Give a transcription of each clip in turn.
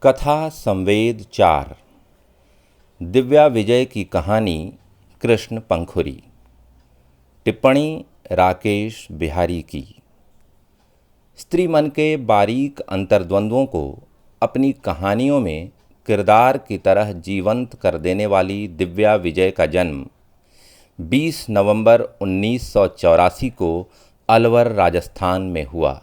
कथा संवेद 4। दिव्या विजय की कहानी कृष्ण पंखुरी। टिप्पणी राकेश बिहारी की। स्त्री मन के बारीक अंतर्द्वंद्वों को अपनी कहानियों में किरदार की तरह जीवंत कर देने वाली दिव्या विजय का जन्म 20 नवंबर 1984 को अलवर राजस्थान में हुआ।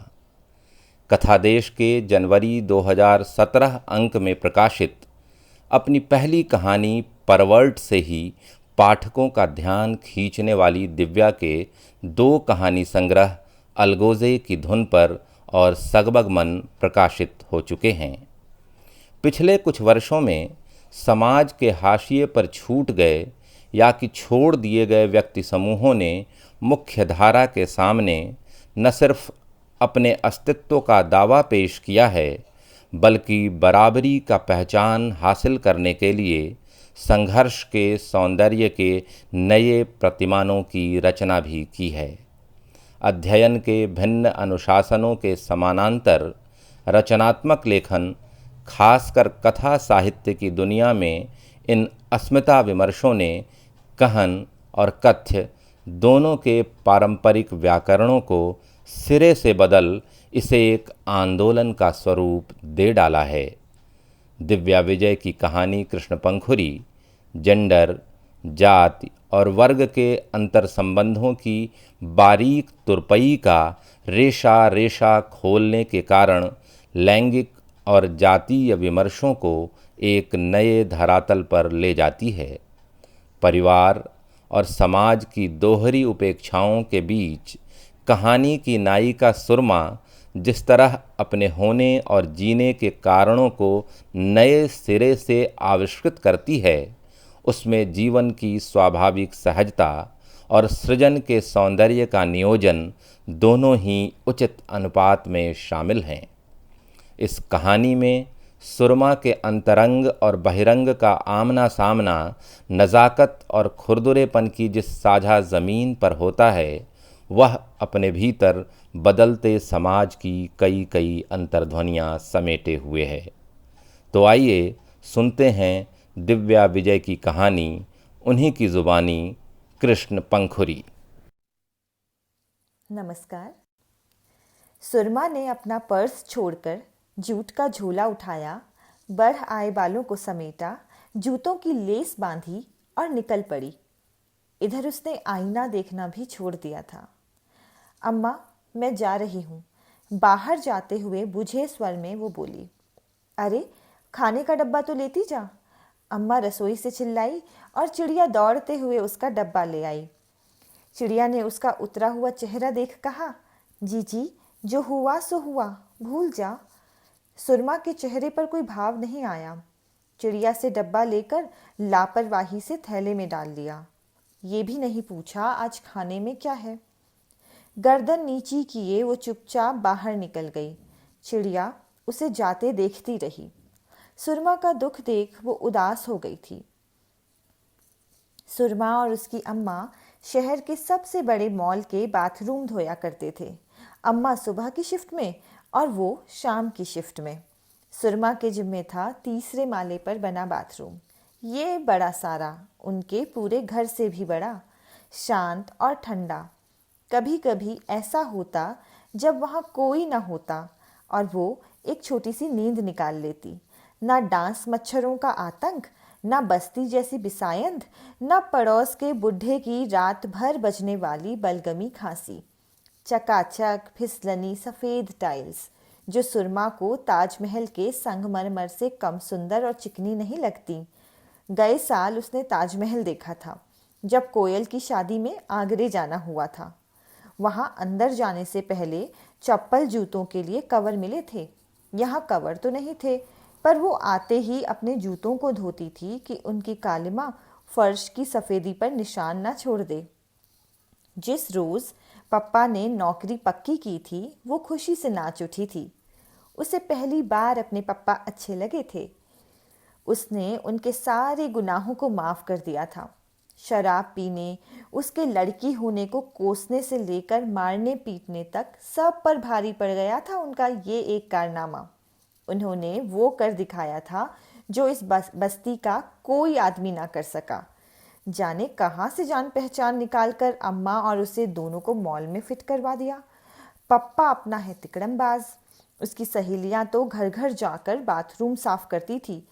कथादेश के जनवरी 2017 अंक में प्रकाशित अपनी पहली कहानी परवर्ट से ही पाठकों का ध्यान खींचने वाली दिव्या के 2 कहानी संग्रह अलगोजे की धुन पर और सगबग मन प्रकाशित हो चुके हैं। पिछले कुछ वर्षों में समाज के हाशिए पर छूट गए या कि छोड़ दिए गए व्यक्ति समूहों ने मुख्य धारा के सामने न सिर्फ अपने अस्तित्व का दावा पेश किया है, बल्कि बराबरी का पहचान हासिल करने के लिए संघर्ष के सौंदर्य के नए प्रतिमानों की रचना भी की है। अध्ययन के भिन्न अनुशासनों के समानांतर रचनात्मक लेखन, खासकर कथा साहित्य की दुनिया में इन अस्मिता विमर्शों ने कहन और कथ्य दोनों के पारंपरिक व्याकरणों को सिरे से बदल इसे एक आंदोलन का स्वरूप दे डाला है। दिव्या विजय की कहानी कृष्ण पंखुरी जेंडर, जाति और वर्ग के अंतर संबंधों की बारीक तुरपई का रेशा रेशा खोलने के कारण लैंगिक और जातीय विमर्शों को एक नए धरातल पर ले जाती है। परिवार और समाज की दोहरी उपेक्षाओं के बीच कहानी की नायिका सुरमा जिस तरह अपने होने और जीने के कारणों को नए सिरे से आविष्कृत करती है, उसमें जीवन की स्वाभाविक सहजता और सृजन के सौंदर्य का नियोजन दोनों ही उचित अनुपात में शामिल हैं। इस कहानी में सुरमा के अंतरंग और बहिरंग का आमना सामना नज़ाकत और खुरदुरेपन की जिस साझा ज़मीन पर होता है, वह अपने भीतर बदलते समाज की कई कई अंतर्ध्वनियाँ समेटे हुए है। तो आइए सुनते हैं दिव्या विजय की कहानी, उन्हीं की ज़ुबानी, कृष्ण पंखुरी। नमस्कार। सुरमा ने अपना पर्स छोड़कर जूट का झोला उठाया, बढ़ आए बालों को समेटा, जूतों की लेस बांधी और निकल पड़ी। इधर उसने आईना देखना भी छोड़ दिया था। अम्मा, मैं जा रही हूँ। बाहर जाते हुए बुझे स्वर में वो बोली। अरे, खाने का डब्बा तो लेती जा। अम्मा रसोई से चिल्लाई और चिड़िया दौड़ते हुए उसका डब्बा ले आई। चिड़िया ने उसका उतरा हुआ चेहरा देख कहा, जीजी, जो हुआ सो हुआ, भूल जा। सुरमा के चेहरे पर कोई भाव नहीं आया। चिड़िया से डब्बा लेकर लापरवाही से थैले में डाल लिया। ये भी नहीं पूछा आज खाने में क्या है। गर्दन नीची किए वो चुपचाप बाहर निकल गई। चिड़िया उसे जाते देखती रही। सुरमा का दुख देख वो उदास हो गई थी। सुरमा और उसकी अम्मा शहर के सबसे बड़े मॉल के बाथरूम धोया करते थे। अम्मा सुबह की शिफ्ट में और वो शाम की शिफ्ट में। सुरमा के जिम्मे था 3रे माले पर बना बाथरूम। ये बड़ा सारा, उनके पूरे घर से भी बड़ा, शांत और ठंडा। कभी कभी ऐसा होता जब वहाँ कोई ना होता और वो एक छोटी सी नींद निकाल लेती। ना डांस मच्छरों का आतंक, ना बस्ती जैसी बिसायंद, ना पड़ोस के बुढ़े की रात भर बजने वाली बलगमी खांसी। चकाचक फिसलनी सफ़ेद टाइल्स जो सुरमा को ताजमहल के संगमरमर से कम सुंदर और चिकनी नहीं लगती। गए साल उसने ताजमहल देखा था जब कोयल की शादी में आगरे जाना हुआ था। वहाँ अंदर जाने से पहले चप्पल जूतों के लिए कवर मिले थे। यहाँ कवर तो नहीं थे, पर वो आते ही अपने जूतों को धोती थी कि उनकी कालिमा फर्श की सफ़ेदी पर निशान ना छोड़ दे। जिस रोज़ पप्पा ने नौकरी पक्की की थी, वो खुशी से नाच उठी थी। उसे पहली बार अपने पप्पा अच्छे लगे थे। उसने उनके सारे गुनाहों को माफ़ कर दिया था। शराब पीने, उसके लड़की होने को कोसने से लेकर मारने पीटने तक सब पर भारी पड़ गया था उनका ये एक कारनामा। उन्होंने वो कर दिखाया था जो इस बस्ती का कोई आदमी ना कर सका। जाने कहाँ से जान पहचान निकालकर अम्मा और उसे दोनों को मॉल में फिट करवा दिया। पप्पा अपना है तिकड़मबाज। उसकी सहेलियां तो घर घर जाकर बाथरूम साफ करती थी।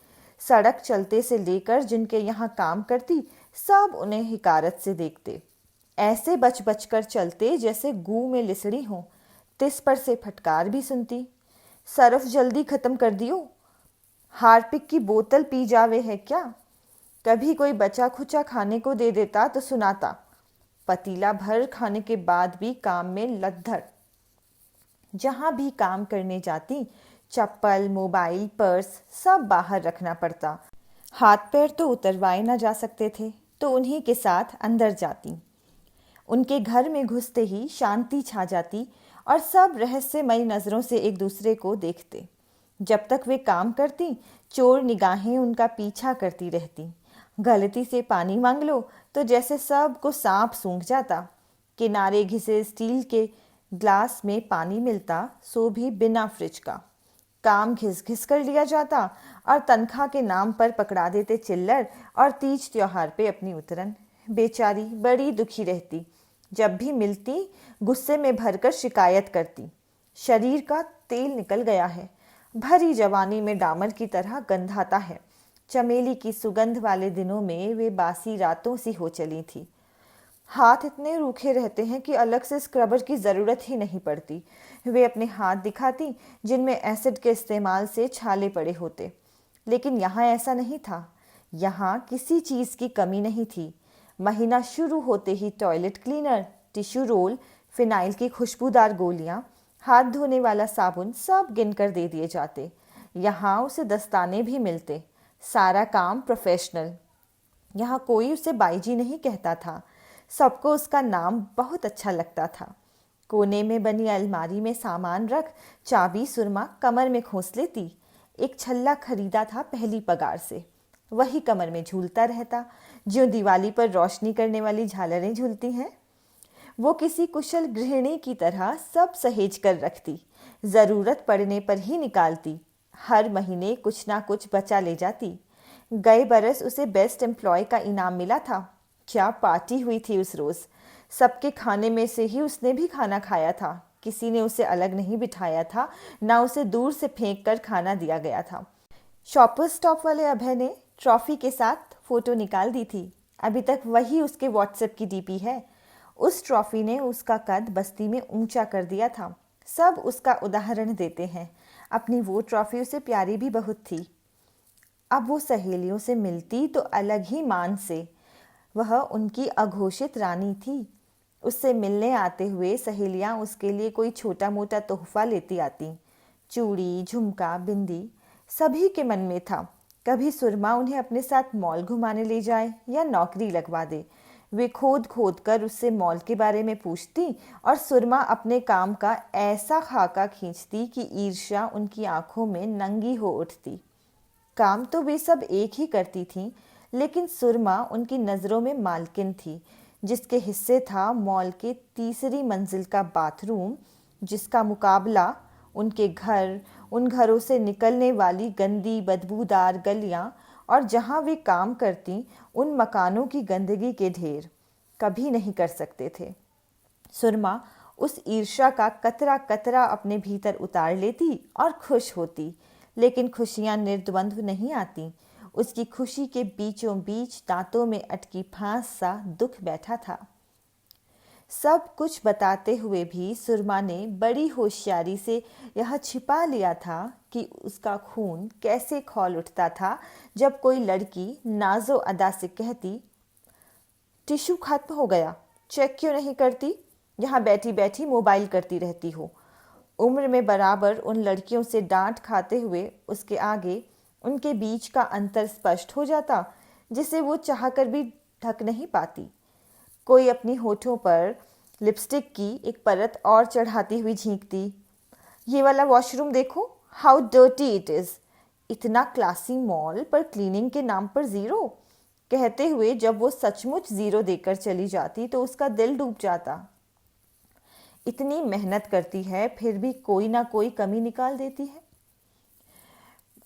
सड़क चलते से लेकर जिनके यहाँ काम करती सब उन्हें हिकारत से देखते। ऐसे बच बच कर चलते जैसे गू में लिसड़ी हों। तिस पर से फटकार भी सुनती, सरफ जल्दी खत्म कर दियो, हार्पिक की बोतल पी जावे है क्या। कभी कोई बचा खुचा खाने को दे देता तो सुनाता, पतीला भर खाने के बाद भी काम में लद्दड़। जहाँ भी काम करने जाती चप्पल, मोबाइल, पर्स सब बाहर रखना पड़ता। हाथ पैर तो उतरवाए ना जा सकते थे तो उन्हीं के साथ अंदर जाती। उनके घर में घुसते ही शांति छा जाती और सब रहस्यमयी नज़रों से एक दूसरे को देखते। जब तक वे काम करती चोर निगाहें उनका पीछा करती रहती। गलती से पानी मांग लो तो जैसे सबको सांप सूंघ जाता। किनारे घिसे स्टील के ग्लास में पानी मिलता, सो भी बिना फ्रिज का। काम घिस घिस कर लिया जाता और तनख्वाह के नाम पर पकड़ा देते चिल्लर और तीज त्योहार पे अपनी उतरन। बेचारी बड़ी दुखी रहती। जब भी मिलती गुस्से में भरकर शिकायत करती, शरीर का तेल निकल गया है, भरी जवानी में डामर की तरह गंधाता है। चमेली की सुगंध वाले दिनों में वे बासी रातों सी हो चली थी। हाथ इतने रूखे रहते हैं कि अलग से स्क्रबर की ज़रूरत ही नहीं पड़ती। वे अपने हाथ दिखाती जिनमें एसिड के इस्तेमाल से छाले पड़े होते। लेकिन यहाँ ऐसा नहीं था। यहाँ किसी चीज़ की कमी नहीं थी। महीना शुरू होते ही toilet cleaner, tissue roll, phenyl की खुशबूदार गोलियाँ, हाथ धोने वाला साबुन सब गिनकर दे दिए जाते। यहाँ उसे दस्ताने भी मिलते। सारा काम प्रोफेशनल। यहाँ कोई उसे बाईजी नहीं कहता था। सबको उसका नाम बहुत अच्छा लगता था। कोने में बनी अलमारी में सामान रख चाबी सुरमा कमर में खोस लेती। एक छल्ला खरीदा था पहली पगार से, वही कमर में झूलता रहता जो दिवाली पर रोशनी करने वाली झालरें झूलती हैं। वो किसी कुशल गृहिणी की तरह सब सहेज कर रखती, ज़रूरत पड़ने पर ही निकालती। हर महीने कुछ ना कुछ बचा ले जाती। गए बरस उसे बेस्ट एम्प्लॉय का इनाम मिला था। क्या पार्टी हुई थी उस रोज़। सबके खाने में से ही उसने भी खाना खाया था। किसी ने उसे अलग नहीं बिठाया था, ना उसे दूर से फेंक कर खाना दिया गया था। शॉपर स्टॉप वाले अभय ने ट्रॉफी के साथ फ़ोटो निकाल दी थी। अभी तक वही उसके व्हाट्सएप की डीपी है। उस ट्रॉफी ने उसका कद बस्ती में ऊंचा कर दिया था। सब उसका उदाहरण देते हैं। अपनी वो ट्रॉफी उसे प्यारी भी बहुत थी। अब वो सहेलियों से मिलती तो अलग ही मान से। वह उनकी अघोषित रानी थी। उससे मिलने आते हुए सहेलियां उसके लिए कोई छोटा मोटा तोहफा लेती आती। चूड़ी, झुमका, बिंदी, सभी के मन में था कभी सुरमा उन्हें अपने साथ मॉल घुमाने ले जाए या नौकरी लगवा दे। वे खोद खोद कर उससे मॉल के बारे में पूछती और सुरमा अपने काम का ऐसा खाका खींचती कि ईर्ष्या उनकी आंखों में नंगी हो उठती। काम तो वे सब एक ही करती थीं, लेकिन सुरमा उनकी नज़रों में मालकिन थी, जिसके हिस्से था मॉल के तीसरी मंजिल का बाथरूम, जिसका मुकाबला उनके घर, उन घरों से निकलने वाली गंदी बदबूदार गलियां और जहां वे काम करती उन मकानों की गंदगी के ढेर कभी नहीं कर सकते थे। सुरमा उस ईर्ष्या का कतरा कतरा अपने भीतर उतार लेती और खुश होती। लेकिन खुशियां निर्द्वंद्व नहीं आती। उसकी खुशी के बीचों बीच दांतों में अटकी फांस सा दुख बैठा था। सब कुछ बताते हुए भी सुरमा ने बड़ी होशियारी से यह छिपा लिया था कि उसका खून कैसे खौल उठता था जब कोई लड़की नाजो अदा से कहती, टिश्यू खत्म हो गया, चेक क्यों नहीं करती, यहाँ बैठी बैठी मोबाइल करती रहती हो। उम्र में बराबर उन लड़कियों से डांट खाते हुए उसके आगे उनके बीच का अंतर स्पष्ट हो जाता, जिसे वो चाहकर भी ढक नहीं पाती। कोई अपनी होठों पर लिपस्टिक की एक परत और चढ़ाती हुई झींकती, ये वाला वॉशरूम देखो, हाउ डर्टी इट इज़, इतना क्लासी मॉल पर क्लीनिंग के नाम पर ज़ीरो। कहते हुए जब वो सचमुच ज़ीरो देकर चली जाती तो उसका दिल डूब जाता। इतनी मेहनत करती है फिर भी कोई ना कोई कमी निकाल देती है।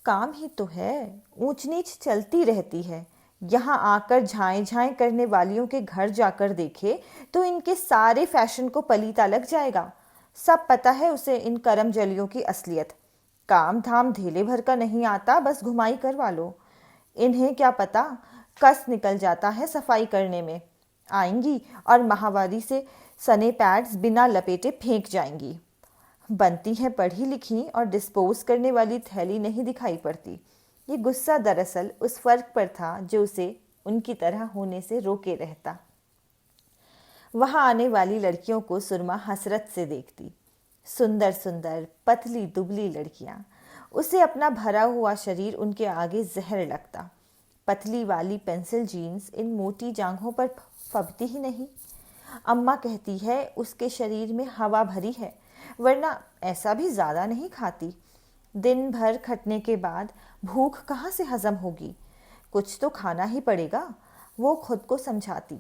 काम ही तो है, ऊंच नीच चलती रहती है। यहाँ आकर झाएं झाएं करने वालियों के घर जाकर देखे तो इनके सारे फैशन को पलीता लग जाएगा। सब पता है उसे इन करम जलियों की असलियत। काम धाम धेले भर का नहीं आता, बस घुमाई करवा लो। इन्हें क्या पता कस निकल जाता है सफाई करने में। आएंगी और माहवारी से सने पैड्स बिना लपेटे फेंक जाएंगी। बनती हैं पढ़ी लिखी और डिस्पोज करने वाली थैली नहीं दिखाई पड़ती। ये गुस्सा दरअसल उस फर्क पर था जो उसे उनकी तरह होने से रोके रहता। वहां आने वाली लड़कियों को सुरमा हसरत से देखती। सुंदर सुंदर पतली दुबली लड़कियां। उसे अपना भरा हुआ शरीर उनके आगे जहर लगता। पतली वाली पेंसिल जीन्स इन मोटी जांघों पर फबती ही नहीं। अम्मा कहती है उसके शरीर में हवा भरी है, वरना ऐसा भी ज़्यादा नहीं खाती। दिन भर खटने के बाद भूख कहाँ से हजम होगी? कुछ तो खाना ही पड़ेगा, वो खुद को समझाती।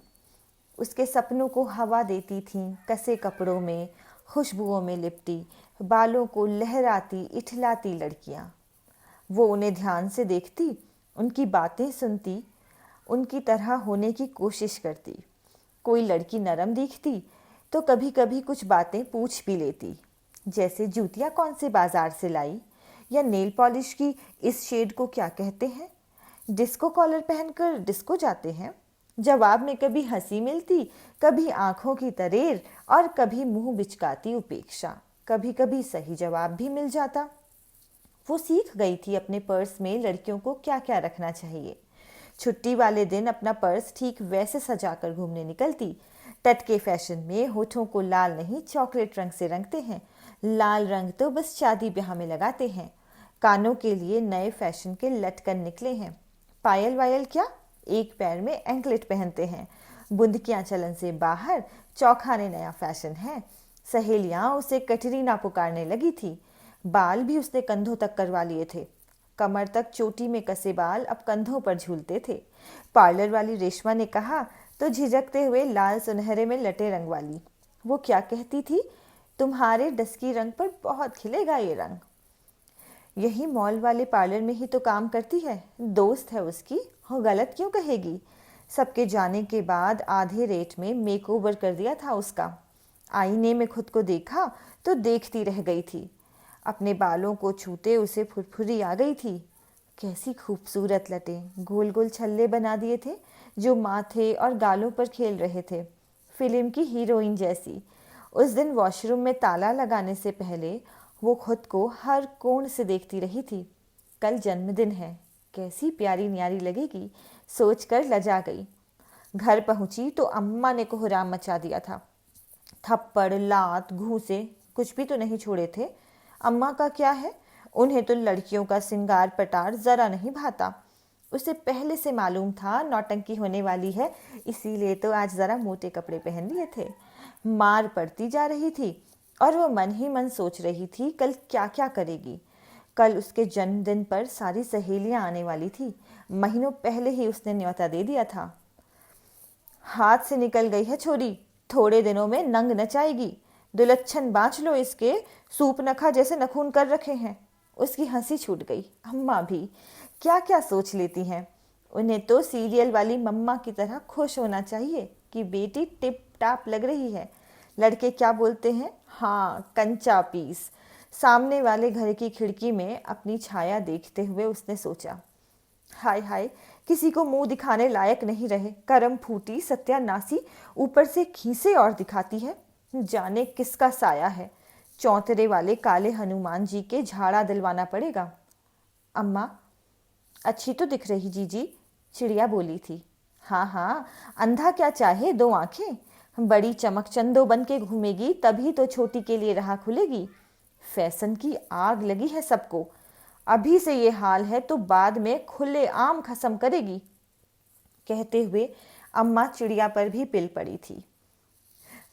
उसके सपनों को हवा देती थीं कसे कपड़ों में, खुशबुओं में लिपटी, बालों को लहराती इठलाती लड़कियां। वो उन्हें ध्यान से देखती, उनकी बातें सुनती, उनकी तरह होने की कोशिश करती। कोई लड़की नरम दिखती तो कभी कभी कुछ बातें पूछ भी लेती, जैसे जूतियाँ कौन से बाजार से लाई, या नेल पॉलिश की इस शेड को क्या कहते हैं, डिस्को कॉलर पहनकर डिस्को जाते हैं। जवाब में कभी हंसी मिलती, कभी आंखों की तरेर और कभी मुंह बिचकाती उपेक्षा। कभी कभी सही जवाब भी मिल जाता। वो सीख गई थी अपने पर्स में लड़कियों को क्या क्या रखना चाहिए। छुट्टी वाले दिन अपना पर्स ठीक वैसे सजाकर घूमने निकलती। टटके फैशन में होठों को लाल नहीं चॉकलेट रंग से रंगते हैं। लाल रंग तो बस शादी ब्याह में लगाते हैं। कानों के लिए नए फैशन के लटकन निकले हैं। पायल वायल क्या, एक पैर में एंकलेट पहनते हैं। बुंदकियां चलन से बाहर, चौखाने नया फैशन है। सहेलियां उसे कटरीना पुकारने लगी थी। बाल भी उसने कंधों तक करवा लिए थे। कमर तक चोटी में कसे बाल अब कंधों पर झूलते थे। पार्लर वाली रेशमा ने कहा तो झिझकते हुए लाल सुनहरे में लटे रंग वाली। वो क्या कहती थी, तुम्हारे डस्की रंग पर बहुत खिलेगा ये रंग। यही मॉल वाले पार्लर में ही तो काम करती है, दोस्त है उसकी, वो गलत क्यों कहेगी। सबके जाने के बाद आधे रेट में मेकओवर कर दिया था उसका। आईने में खुद को देखा तो देखती रह गई थी। अपने बालों को छूते उसे फुरफुरी आ गई थी। कैसी खूबसूरत लटें, गोल गोल छल्ले बना दिए थे जो माथे और गालों पर खेल रहे थे, फिल्म की हीरोइन जैसी। उस दिन वॉशरूम में ताला लगाने से पहले वो खुद को हर कोण से देखती रही थी। कल जन्मदिन है, कैसी प्यारी न्यारी लगेगी, सोचकर लजा गई। घर पहुंची तो अम्मा ने कोहराम मचा दिया था। थप्पड़, लात, घूंसे कुछ भी तो नहीं छोड़े थे। अम्मा का क्या है, उन्हें तो लड़कियों का सिंगार पटार जरा नहीं भाता। उसे पहले से मालूम था नौटंकी होने वाली है, इसीलिए तो आज जरा मोटे कपड़े पहन लिए थे। मार पड़ती जा रही थी और वो मन ही मन सोच रही थी कल क्या क्या करेगी। कल उसके जन्मदिन पर सारी सहेलियां आने वाली थी। महीनों पहले ही उसने न्योता दे दिया था। हाथ से निकल गई है छोरी, थोड़े दिनों में नंग नचाएगी। दुलच्छन बाँच लो इसके, सूप नखा जैसे नखून कर रखे हैं। उसकी हंसी छूट गई। अम्मा भी क्या क्या सोच लेती हैं। उन्हें तो सीरियल वाली मम्मा की तरह खुश होना चाहिए कि बेटी टिप टाप लग रही है। लड़के क्या बोलते हैं, हाँ कंचा पीस। सामने वाले घर की खिड़की में अपनी छाया देखते हुए उसने सोचा, हाय हाय, किसी को मुंह दिखाने लायक नहीं रहे, करम फूटी सत्यानासी, ऊपर से खीसे और दिखाती है। जाने किसका साया है। चौतरे वाले काले हनुमान जी के झाड़ा दिलवाना पड़ेगा। अम्मा अच्छी तो दिख रही जीजी, चिड़िया बोली थी। हाँ हाँ, अंधा क्या चाहे दो आंखें, बड़ी चमकचंदो बन के घूमेगी तभी तो छोटी के लिए राह खुलेगी। फैशन की आग लगी है सबको, अभी से ये हाल है तो बाद में खुले आम खसम करेगी। कहते हुए अम्मा चिड़िया पर भी पिल पड़ी थी।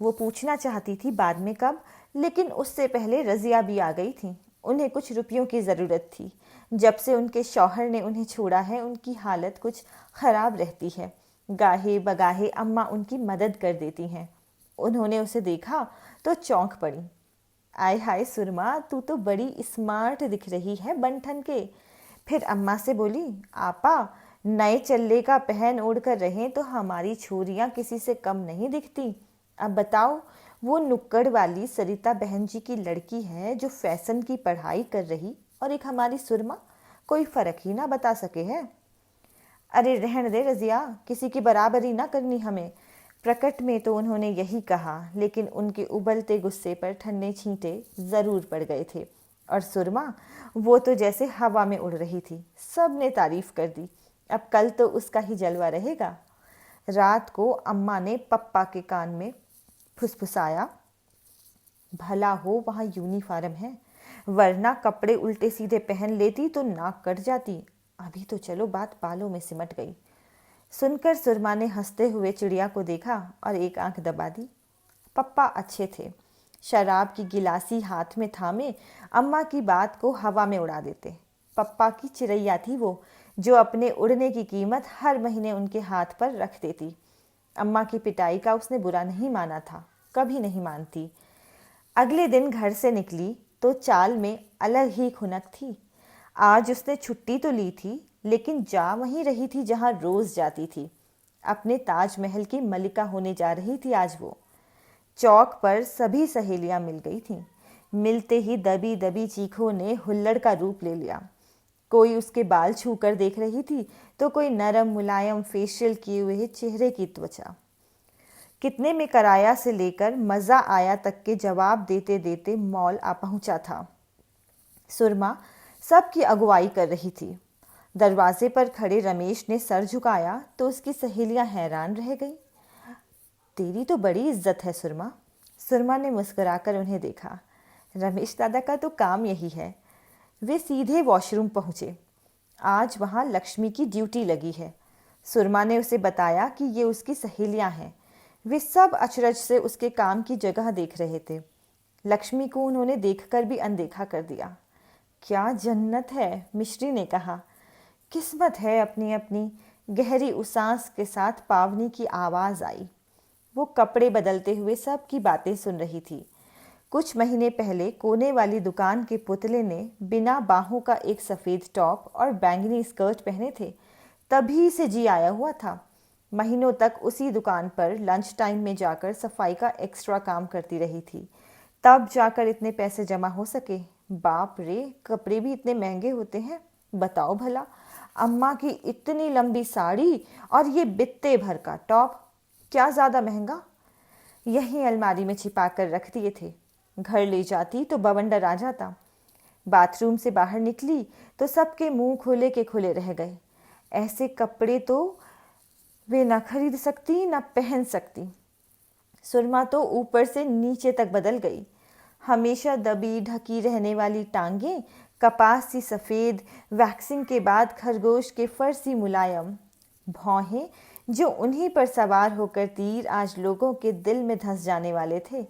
वो पूछना चाहती थी बाद में कब, लेकिन उससे पहले रजिया भी आ गई थी। उन्हें कुछ रुपयों की ज़रूरत थी। जब से उनके शौहर ने उन्हें छोड़ा है उनकी हालत कुछ ख़राब रहती है। गाहे बगाहे अम्मा उनकी मदद कर देती हैं। उन्होंने उसे देखा तो चौंक पड़ी। आय हाय सुरमा, तू तो बड़ी स्मार्ट दिख रही है बनठन के। फिर अम्मा से बोली, आपा नए चल्ले का पहन ओढ़ कर रहें तो हमारी छोरियां किसी से कम नहीं दिखती। अब बताओ, वो नुक्कड़ वाली सरिता बहन जी की लड़की है जो फैशन की पढ़ाई कर रही, और एक हमारी सुरमा, कोई फर्क ही ना बता सके है। अरे रहने दे रजिया, किसी की बराबरी ना करनी हमें। प्रकट में तो उन्होंने यही कहा, लेकिन उनके उबलते गुस्से पर ठंडे छींटे जरूर पड़ गए थे। और सुरमा, वो तो जैसे हवा में उड़ रही थी, सब ने तारीफ कर दी। अब कल तो उसका ही जलवा रहेगा। रात को अम्मा ने पप्पा के कान में फुसफुसाया, भला हो वहाँ यूनिफॉर्म है, वरना कपड़े उल्टे सीधे पहन लेती तो नाक कट जाती। अभी तो चलो बात बालों में सिमट गई। सुनकर सुरमा ने हंसते हुए चिड़िया को देखा और एक आंख दबा दी। पप्पा अच्छे थे, शराब की गिलासी हाथ में थामे अम्मा की बात को हवा में उड़ा देते। पप्पा की चिड़ैया थी वो, जो अपने उड़ने की कीमत हर महीने उनके हाथ पर रख देती। अम्मा की पिटाई का उसने बुरा नहीं माना था, कभी नहीं मानती। अगले दिन घर से निकली तो चाल में अलग ही खुनक थी। आज उसने छुट्टी तो ली थी, लेकिन जा वहीं रही थी जहां रोज जाती थी। अपने ताजमहल की मलिका होने जा रही थी आज वो। चौक पर सभी सहेलियां मिल गई थीं। मिलते ही दबी दबी चीखों ने हुल्लड़ का रूप ले लिया। कोई उसके बाल छूकर देख रही थी, तो कोई नरम मुलायम फेशियल किए हुए चेहरे की त्वचा। कितने में कराया से लेकर मज़ा आया तक के जवाब देते देते मॉल आ पहुंचा था। सुरमा सबकी अगुवाई कर रही थी। दरवाजे पर खड़े रमेश ने सर झुकाया तो उसकी सहेलियां हैरान रह गईं। तेरी तो बड़ी इज्जत है सुरमा। सुरमा ने मुस्कुराकर उन्हें देखा। रमेश दादा का तो काम यही है। वे सीधे वॉशरूम पहुंचे। आज वहां लक्ष्मी की ड्यूटी लगी है। सुरमा ने उसे बताया कि ये उसकी सहेलियां हैं। वे सब अचरज से उसके काम की जगह देख रहे थे। लक्ष्मी को उन्होंने देखकर भी अनदेखा कर दिया। क्या जन्नत है, मिश्री ने कहा। किस्मत है अपनी अपनी। गहरी उसास के साथ पावनी की आवाज़ आई। वो कपड़े बदलते हुए सबकी बातें सुन रही थी। कुछ महीने पहले कोने वाली दुकान के पुतले ने बिना बाहों का एक सफ़ेद टॉप और बैंगनी स्कर्ट पहने थे। तभी से जी आया हुआ था। महीनों तक उसी दुकान पर लंच टाइम में जाकर सफाई का एक्स्ट्रा काम करती रही थी। तब जाकर इतने पैसे जमा हो सके। बाप रे, कपड़े भी इतने महंगे होते हैं। बताओ भला, अम्मा की इतनी लंबी साड़ी और ये बित्ते भर का टॉप, क्या ज़्यादा महंगा। यहीं अलमारी में छिपा कर रख दिए थे। घर ले जाती तो बवंडर आ जाता। बाथरूम से बाहर निकली तो सबके मुंह खोले के खुले रह गए। ऐसे कपड़े तो वे न खरीद सकती न पहन सकती। सुरमा तो ऊपर से नीचे तक बदल गई। हमेशा दबी ढकी रहने वाली टांगें कपास सी सफ़ेद, वैक्सिंग के बाद खरगोश के फर सी मुलायम, भौहें जो उन्हीं पर सवार होकर तीर आज लोगों के दिल में धंस जाने वाले थे।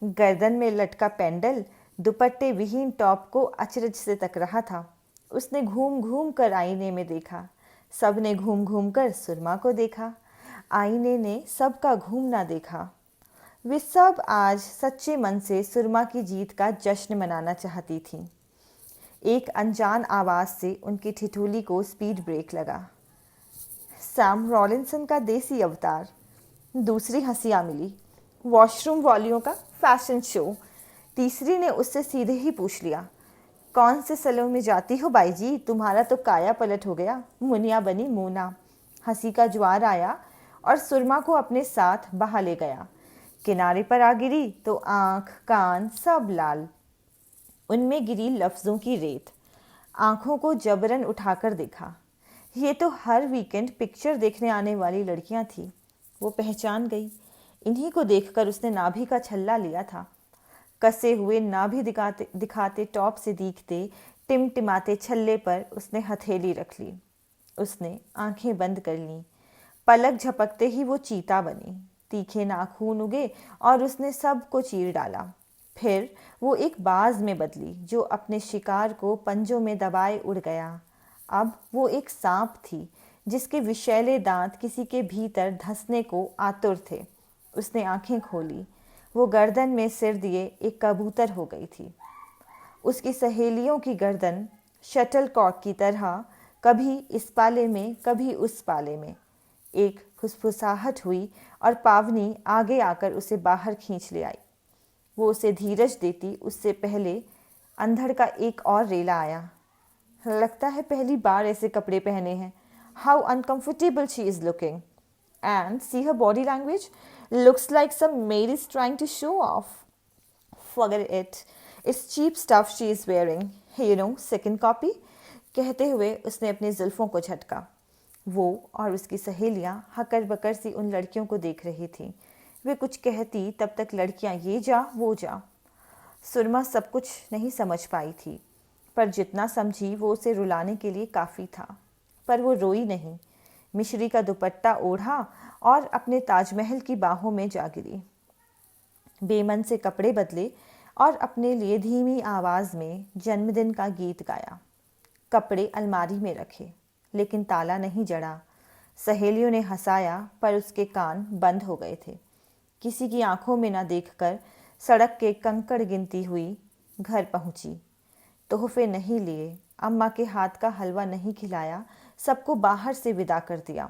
गर्दन में लटका पेंडल दुपट्टे विहीन टॉप को अचरज से तक रहा था। उसने घूम घूम कर आईने में देखा। सब ने घूम घूम कर सुरमा को देखा। आईने ने सबका घूमना देखा। वे सब आज सच्चे मन से सुरमा की जीत का जश्न मनाना चाहती थीं। एक अनजान आवाज़ से उनकी ठिठोली को स्पीड ब्रेक लगा। सैम रॉलिंसन का देसी अवतार। दूसरी हंसियाँ मिली। वॉशरूम वालियों का फैशन शो। तीसरी ने उससे सीधे ही पूछ लिया, कौन से सैलून में जाती हो बाई जी, तुम्हारा तो काया पलट हो गया। मुनिया बनी मोना। हंसी का ज्वार आया और सुरमा को अपने साथ बहा ले गया। किनारे पर आ गिरी तो आँख कान सब लाल। उनमें गिरी लफ्ज़ों की रेत। आँखों को जबरन उठाकर देखा। ये तो हर वीकेंड पिक्चर देखने आने वाली लड़कियां थी। वो पहचान गई। इन्हीं को देखकर उसने नाभि का छल्ला लिया था। कसे हुए नाभि दिखाते टॉप से दिखते टिमटिमाते छल्ले पर उसने हथेली रख ली। उसने आंखें बंद कर लीं। पलक झपकते ही वो चीता बनी। तीखे नाखून उगे और उसने सबको चीर डाला। फिर वो एक बाज में बदली जो अपने शिकार को पंजों में दबाए उड़ गया। अब वो एक सांप थी जिसके विषैले दांत किसी के भीतर धंसने को आतुर थे। उसने आंखें खोली। वो गर्दन में सिर दिए एक कबूतर हो गई थी। उसकी सहेलियों की गर्दन शटल कॉक की तरह कभी इस पाले में कभी उस पाले में। एक फुसफुसाहट हुई और पावनी आगे आकर उसे बाहर खींच ले आई। वो उसे धीरज देती उससे पहले अंधड़ का एक और रेला आया। लगता है पहली बार ऐसे कपड़े पहने हैं। How uncomfortable she is looking and see her body language, looks like some maid is trying to show off. Forget it. It's cheap stuff she is wearing. You know, second copy. कहते हुए उसने अपने जुल्फों को झटका। वो और उसकी सहेलियां हकर बकर सी उन लड़कियों को देख रही थीं। वे कुछ कहती तब तक लड़कियां ये जा वो जा। सुरमा सब कुछ नहीं समझ पाई थी, पर जितना समझी वो उसे रुलाने के लिए काफ़ी था। पर वो रोई नहीं। मिश्री का दुपट्टा ओढ़ा और अपने ताजमहल की बाहों में जा गिरी। बेमन से कपड़े बदले और अपने लिए धीमी आवाज़ में जन्मदिन का गीत गाया। कपड़े अलमारी में रखे, लेकिन ताला नहीं जड़ा। सहेलियों ने हंसाया, पर उसके कान बंद हो गए थे। किसी की आंखों में न देखकर सड़क के कंकड़ गिनती हुई घर पहुंची। तोहफे नहीं लिए, अम्मा के हाथ का हलवा नहीं खिलाया, सबको बाहर से विदा कर दिया।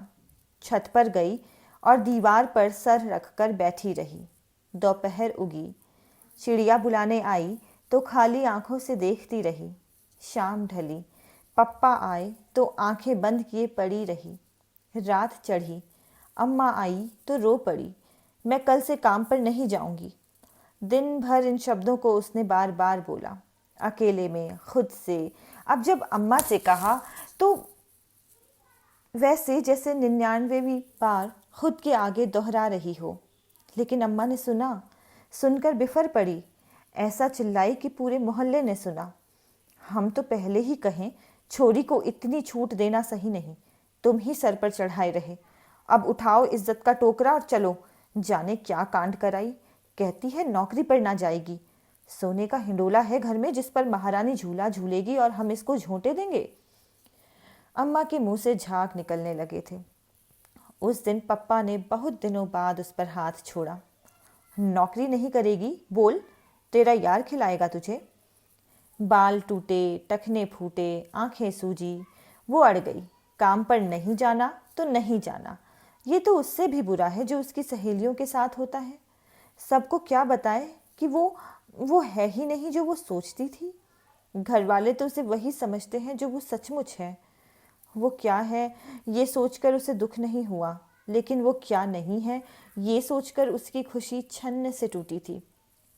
छत पर गई और दीवार पर सर रखकर बैठी रही। दोपहर उगी, चिड़िया बुलाने आई तो खाली आंखों से देखती रही। शाम ढली, पप्पा आए तो आंखें बंद किए पड़ी रही। रात चढ़ी, अम्मा आई तो रो पड़ी, मैं कल से काम पर नहीं जाऊंगी। दिन भर इन शब्दों को उसने बार बार बोला, अकेले में, खुद से। अब जब अम्मा से कहा तो वैसे जैसे 99वीं बार खुद के आगे दोहरा रही हो। लेकिन अम्मा ने सुना, सुनकर बिफर पड़ी। ऐसा चिल्लाई कि पूरे मोहल्ले ने सुना। हम तो पहले ही कहें, छोरी को इतनी छूट देना सही नहीं, तुम ही सर पर चढ़ाए रहे। अब उठाओ इज्जत का टोकरा और चलो। जाने क्या कांड कराई, कहती है नौकरी पर ना जाएगी। सोने का हिंडोला है घर में जिस पर महारानी झूला झूलेगी और हम इसको झोंटे देंगे। अम्मा के मुंह से झाग निकलने लगे थे। उस दिन पप्पा ने बहुत दिनों बाद उस पर हाथ छोड़ा। नौकरी नहीं करेगी, बोल, तेरा यार खिलाएगा तुझे। बाल टूटे, टखने फूटे, आंखें सूजी। वो अड़ गई। काम पर नहीं जाना तो नहीं जाना। ये तो उससे भी बुरा है जो उसकी सहेलियों के साथ होता है। सबको क्या बताए कि वो है ही नहीं जो वो सोचती थी। घर वाले तो उसे वही समझते हैं जो वो सचमुच है। वो क्या है ये सोचकर उसे दुख नहीं हुआ, लेकिन वो क्या नहीं है ये सोचकर उसकी खुशी छन्न से टूटी थी।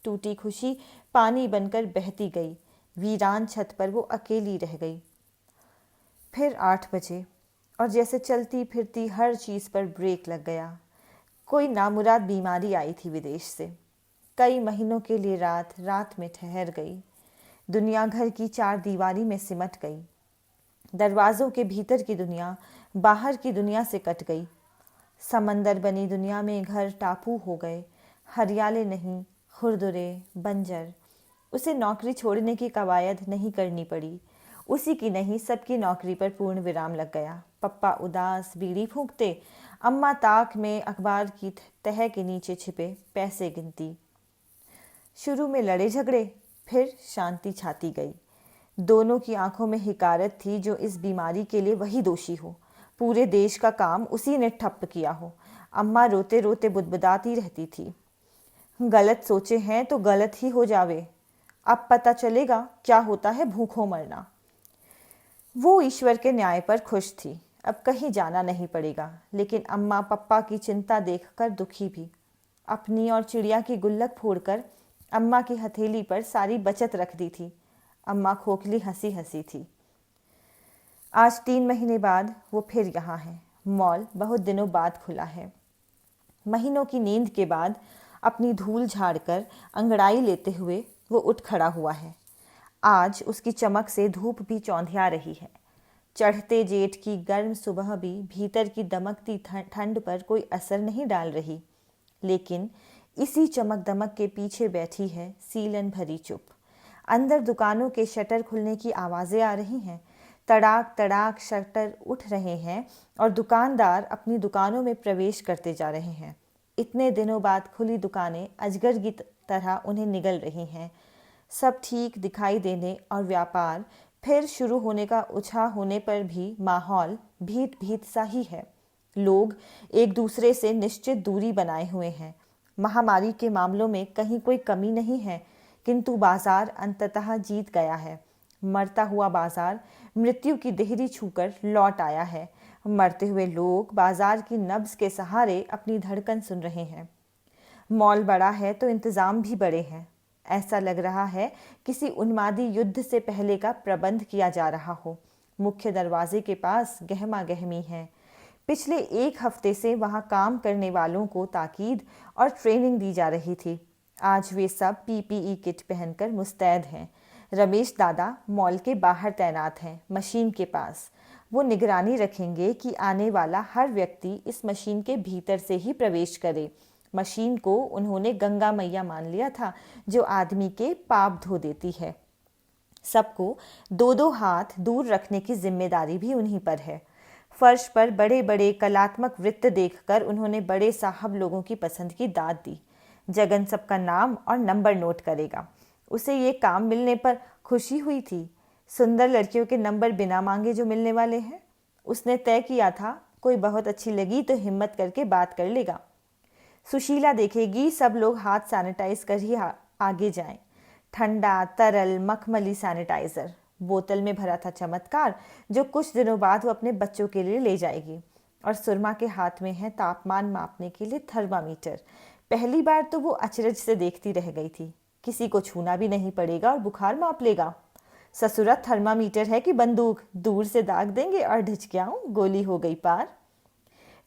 टूटी खुशी पानी बनकर बहती गई। वीरान छत पर वो अकेली रह गई। फिर 8 बजे और जैसे चलती फिरती हर चीज़ पर ब्रेक लग गया। कोई नामुराद बीमारी आई थी विदेश से। कई महीनों के लिए रात रात में ठहर गई। दुनिया घर की 4 दीवारी में सिमट गई। दरवाज़ों के भीतर की दुनिया बाहर की दुनिया से कट गई। समंदर बनी दुनिया में घर टापू हो गए। हरियाले नहीं, खुरदुरे, बंजर। उसे नौकरी छोड़ने की कवायद नहीं करनी पड़ी। उसी की नहीं, सबकी नौकरी पर पूर्ण विराम लग गया। पप्पा उदास बीड़ी फूंकते, अम्मा ताक में अखबार की तह के नीचे छिपे पैसे गिनती। शुरू में लड़े झगड़े, फिर शांति छाती गई। दोनों की आंखों में हिकारत थी जो इस बीमारी के लिए वही दोषी हो। पूरे देश का काम उसी ने ठप्प किया हो। अम्मा रोते रोते बुदबुदाती रहती थी, गलत सोचे हैं तो गलत ही हो जावे। अब पता चलेगा क्या होता है भूखों मरना। वो ईश्वर के न्याय पर खुश थी। अब कहीं जाना नहीं पड़ेगा। लेकिन अम्मा पप्पा की चिंता देखकर दुखी भी। अपनी और चिड़िया की गुल्लक फोड़कर अम्मा की हथेली पर सारी बचत रख दी थी। अम्मा खोखली हंसी हंसी थी। आज 3 महीने बाद वो फिर यहाँ है। मॉल बहुत दिनों बाद खुला है। महीनों की नींद के बाद अपनी धूल झाड़कर अंगड़ाई लेते हुए वो उठ खड़ा हुआ है। आज उसकी चमक से धूप भी चौंधिया रही है। चढ़ते जेठ की गर्म सुबह भी भीतर की दमकती ठंड पर कोई असर नहीं डाल रही। लेकिन इसी चमक दमक के पीछे बैठी है सीलन भरी चुप। अंदर दुकानों के शटर खुलने की आवाज़ें आ रही हैं। तड़ाक तड़ाक शटर उठ रहे हैं और दुकानदार अपनी दुकानों में प्रवेश करते जा रहे हैं। इतने दिनों बाद खुली दुकानें अजगर की तरह उन्हें निगल रही हैं। सब ठीक दिखाई देने और व्यापार फिर शुरू होने का उछाह होने पर भी माहौल भीत भीत सा ही है। लोग एक दूसरे से निश्चित दूरी बनाए हुए हैं। महामारी के मामलों में कहीं कोई कमी नहीं है, किंतु बाजार अंततः जीत गया है। मरता हुआ बाजार मृत्यु की देहरी छूकर लौट आया है। मरते हुए लोग बाजार की नब्ज के सहारे अपनी धड़कन सुन रहे हैं। मॉल बड़ा है तो इंतजाम भी बड़े हैं। ऐसा लग रहा है किसी उन्मादी युद्ध से पहले का प्रबंध किया जा रहा हो। मुख्य दरवाजे के पास गहमा गहमी है। पिछले एक हफ्ते से वहां काम करने वालों को ताकीद और ट्रेनिंग दी जा रही थी। आज वे सब पीपीई किट पहनकर मुस्तैद हैं। रमेश दादा मॉल के बाहर तैनात हैं, मशीन के पास। वो निगरानी रखेंगे कि आने वाला हर व्यक्ति इस मशीन के भीतर से ही प्रवेश करे। मशीन को उन्होंने गंगा मैया मान लिया था, जो आदमी के पाप धो देती है। सबको दो दो हाथ दूर रखने की जिम्मेदारी भी उन्हीं पर है। फर्श पर बड़े बड़े कलात्मक वृत्त देखकर उन्होंने बड़े साहब लोगों की पसंद की दाद दी। जगन सबका नाम और नंबर नोट करेगा। उसे ये काम मिलने पर खुशी हुई थी। सुंदर लड़कियों के नंबर बिना मांगे जो मिलने वाले हैं। उसने तय किया था, कोई बहुत अच्छी लगी तो हिम्मत करके बात कर लेगा। सुशीला देखेगी सब लोग हाथ सैनिटाइज कर ही आगे जाएं। ठंडा तरल मखमली सैनिटाइजर बोतल में भरा था चमत्कार, जो कुछ दिनों बाद वो अपने बच्चों के लिए ले जाएगी। और सुरमा के हाथ में है तापमान मापने के लिए थर्मामीटर। पहली बार तो वो अचरज से देखती रह गई थी। किसी को छूना भी नहीं पड़ेगा और बुखार माप लेगा। ससुरा थर्मामीटर है कि बंदूक, दूर से दाग देंगे और ढिचकियाऊं, गोली हो गई पार।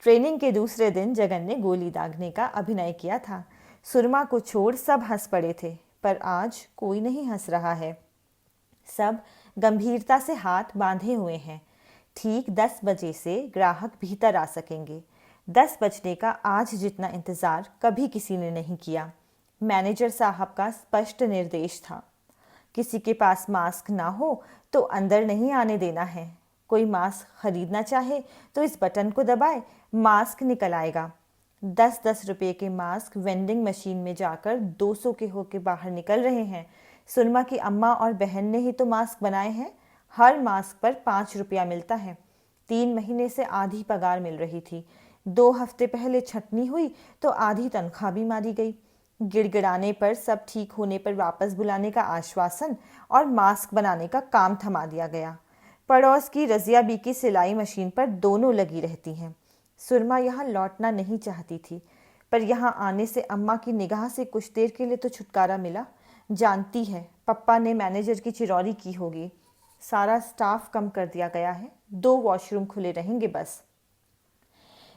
ट्रेनिंग के दूसरे दिन जगन ने गोली दागने का अभिनय किया था। सुरमा को छोड़ सब हंस पड़े थे, पर आज कोई नहीं हंस रहा है। सब गंभीरता से हाथ बांधे हुए हैं। ठीक 10 बजे से ग्राहक भीतर आ सकेंगे। 10 बजने का आज जितना इंतजार कभी किसी ने नहीं किया। मैनेजर साहब का स्पष्ट निर्देश था, किसी के पास मास्क ना हो तो अंदर नहीं आने देना है। कोई मास्क खरीदना चाहे तो इस बटन को दबाए, मास्क निकल आएगा। 10-10 रुपए के मास्क वेंडिंग मशीन में जाकर 200 के होके बाहर निकल रहे हैं। सुरमा की अम्मा और बहन ने ही तो मास्क बनाए हैं। हर मास्क पर 5 रुपया मिलता है। 3 महीने से आधी पगार मिल रही थी। 2 हफ्ते पहले छटनी हुई तो आधी तनख्वाह भी मारी गई। गिड़गिड़ाने पर सब ठीक होने पर वापस बुलाने का आश्वासन और मास्क बनाने का काम थमा दिया गया। पड़ोस की रजिया बी की सिलाई मशीन पर दोनों लगी रहती हैं। सुरमा यहाँ लौटना नहीं चाहती थी, पर यहाँ आने से अम्मा की निगाह से कुछ देर के लिए तो छुटकारा मिला। जानती है पप्पा ने मैनेजर की चिरौरी की होगी। सारा स्टाफ कम कर दिया गया है, 2 वॉशरूम खुले रहेंगे बस।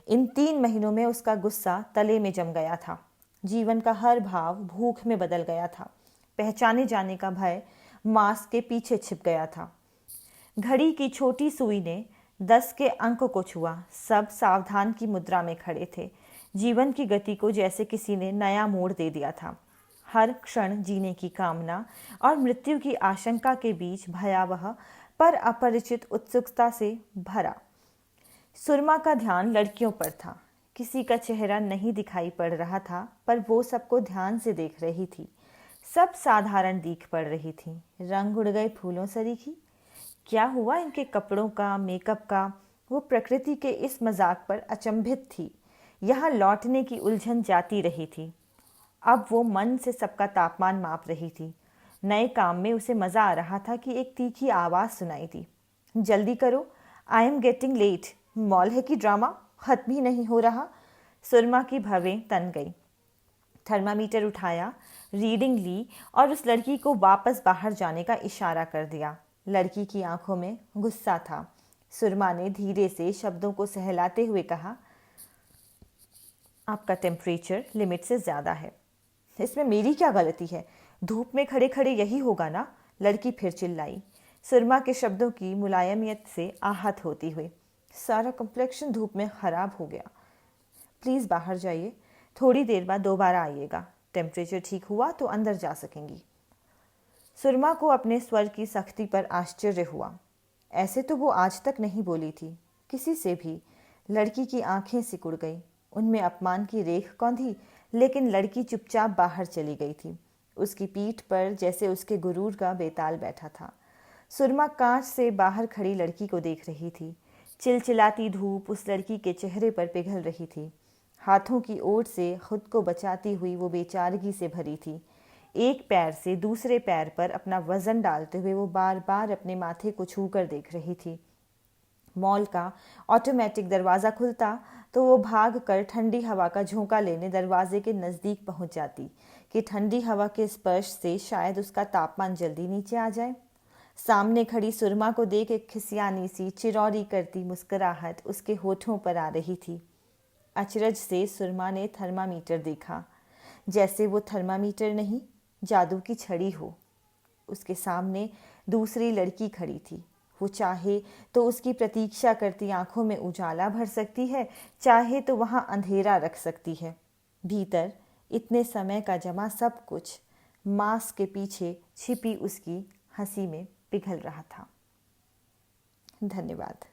इन 3 महीनों में उसका गुस्सा तले में जम गया था। जीवन का हर भाव भूख में बदल गया था। पहचाने जाने का भय मास्क के पीछे छिप गया था। घड़ी की छोटी सुई ने 10 के अंक को छुआ। सब सावधान की मुद्रा में खड़े थे। जीवन की गति को जैसे किसी ने नया मोड़ दे दिया था। हर क्षण जीने की कामना और मृत्यु की आशंका के बीच भयावह पर अपरिचित उत्सुकता से भरा। सुरमा का ध्यान लड़कियों पर था। किसी का चेहरा नहीं दिखाई पड़ रहा था, पर वो सबको ध्यान से देख रही थी। सब साधारण दिख पड़ रही थी, रंग उड़ गए फूलों सरीखी। क्या हुआ इनके कपड़ों का, मेकअप का? वो प्रकृति के इस मजाक पर अचंभित थी। यहाँ लौटने की उलझन जाती रही थी। अब वो मन से सबका तापमान माप रही थी। नए काम में उसे मज़ा आ रहा था कि एक तीखी आवाज़ सुनाई दी, जल्दी करो, I am getting late. Mall है कि ड्रामा, खत्म ही नहीं हो रहा। सुरमा की भवें तन गई। थर्मामीटर उठाया, रीडिंग ली और उस लड़की को वापस बाहर जाने का इशारा कर दिया। लड़की की आंखों में गुस्सा था। सुरमा ने धीरे से शब्दों को सहलाते हुए कहा, आपका टेम्परेचर लिमिट से ज़्यादा है। इसमें मेरी क्या गलती है? धूप में खड़े खड़े यही होगा ना? लड़की फिर चिल्लाई, सुरमा के शब्दों की मुलायमियत से आहत होती हुई। सारा कम्प्लेक्शन धूप में ख़राब हो गया। प्लीज़ बाहर जाइए, थोड़ी देर बाद दोबारा आइएगा। टेम्परेचर ठीक हुआ तो अंदर जा सकेंगी। सुरमा को अपने स्वर की सख्ती पर आश्चर्य हुआ। ऐसे तो वो आज तक नहीं बोली थी किसी से भी। लड़की की आंखें सिकुड़ गई। उनमें अपमान की रेख कौंधी, लेकिन लड़की चुपचाप बाहर चली गई थी। उसकी पीठ पर जैसे उसके गुरूर का बेताल बैठा था। सुरमा कांच से बाहर खड़ी लड़की को देख रही थी। चिलचिलाती धूप उस लड़की के चेहरे पर पिघल रही थी। हाथों की ओट से खुद को बचाती हुई वो बेचारगी से भरी थी। एक पैर से दूसरे पैर पर अपना वजन डालते हुए वो बार बार अपने माथे को छूकर देख रही थी। मॉल का ऑटोमेटिक दरवाज़ा खुलता तो वो भाग कर ठंडी हवा का झोंका लेने दरवाजे के नज़दीक पहुंच जाती कि ठंडी हवा के स्पर्श से शायद उसका तापमान जल्दी नीचे आ जाए। सामने खड़ी सुरमा को देख एक खिसियानी सी चिरौरी करती मुस्कुराहट उसके होठों पर आ रही थी। अचरज से सुरमा ने थर्मामीटर देखा, जैसे वो थर्मामीटर नहीं जादू की छड़ी हो। उसके सामने दूसरी लड़की खड़ी थी। वो चाहे तो उसकी प्रतीक्षा करती आंखों में उजाला भर सकती है, चाहे तो वहाँ अंधेरा रख सकती है। भीतर इतने समय का जमा सब कुछ मास्क के पीछे छिपी उसकी हंसी में पिघल रहा था। धन्यवाद।